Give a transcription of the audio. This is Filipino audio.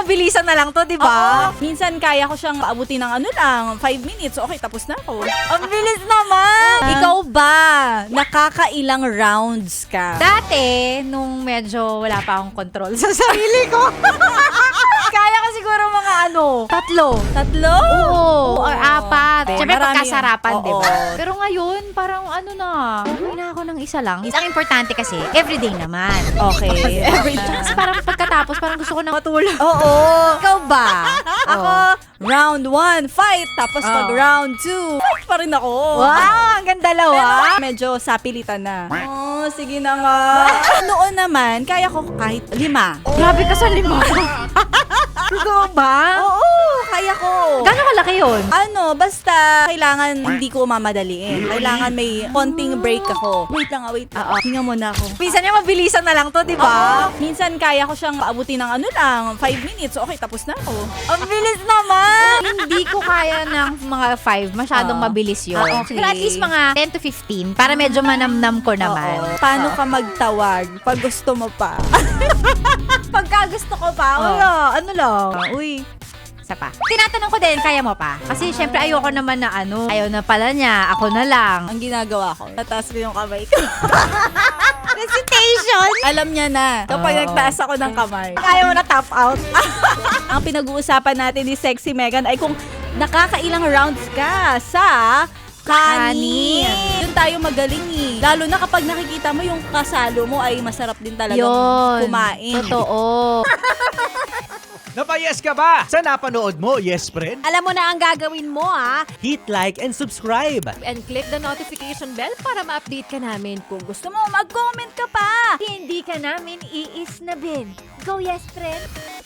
mabilisan na lang to, di ba? Minsan kaya ko siyang paabutin ng ano lang, 5 minutes. Okay, tapos na ako. Ang bilis naman! Ikaw ba? Nakakailang rounds ka? Dati, nung medyo wala pa akong control sa sarili ko, kaya ko siguro mga tatlo. Oo, or apat. Siyempre Marami pagkasarapan, yun. di ba? Oo. Pero ngayon, parang ano na, okay na ako ng isa lang. Ang importante kasi, everyday naman. Okay. Kasi parang pagkatapos, parang gusto ko na matulog. Oo. Ikaw ba? Ako, Oo. round 1, fight. Tapos pag Oo. round 2, fight pa rin ako. Wow, hanggang dalawa. Medyo sapilitan na. Oh, sige na nga. Noon naman, kaya ko kahit 5. Grabe ka sa 5. Totoo ba? Oo, kaya ko. Gano'ng kalaki yun? Ano, basta kailangan hindi ko mamadaliin. Kailangan may konting break ako. Wait lang, wait. Hinga muna ako. Minsan niya mabilisan na lang to, di ba? Minsan kaya ko siyang paabutin ng ano lang, 5 minutes. Okay, tapos na ako. Ang bilis naman! Hindi ko kaya ng mga 5. Masyadong mabilis yun. Okay. Pero at least mga 10 to 15 para medyo manamnam ko naman. Oo. Paano ka magtawag pag gusto mo pa? Pagka gusto ko pa, wala. ano lang. Uy, Isa pa. Tinatanong ko din, kaya mo pa? Kasi syempre ayoko naman na ayaw na pala niya, ako na lang. ang ginagawa ko, tataas ko yung kamay ko. Recitation! Alam niya na, kapag Oo. nagtaas ako ng kamay. Ayaw mo na top out. Ang pinag-uusapan natin ni Sexy Megan ay kung nakakailang rounds ka sa kanin. Kanin. Doon tayo magaling eh. Lalo na kapag nakikita mo yung kasalo mo ay masarap din talaga Yun. kumain. Totoo. Napayes ka ba? Sa napanood mo, yes friend? Alam mo na ang gagawin mo, ha? Hit like and subscribe. And click the notification bell para ma-update ka namin. Kung gusto Gusto mo, mag-comment ka pa. hindi ka namin iisnabin. Go, yes, friend!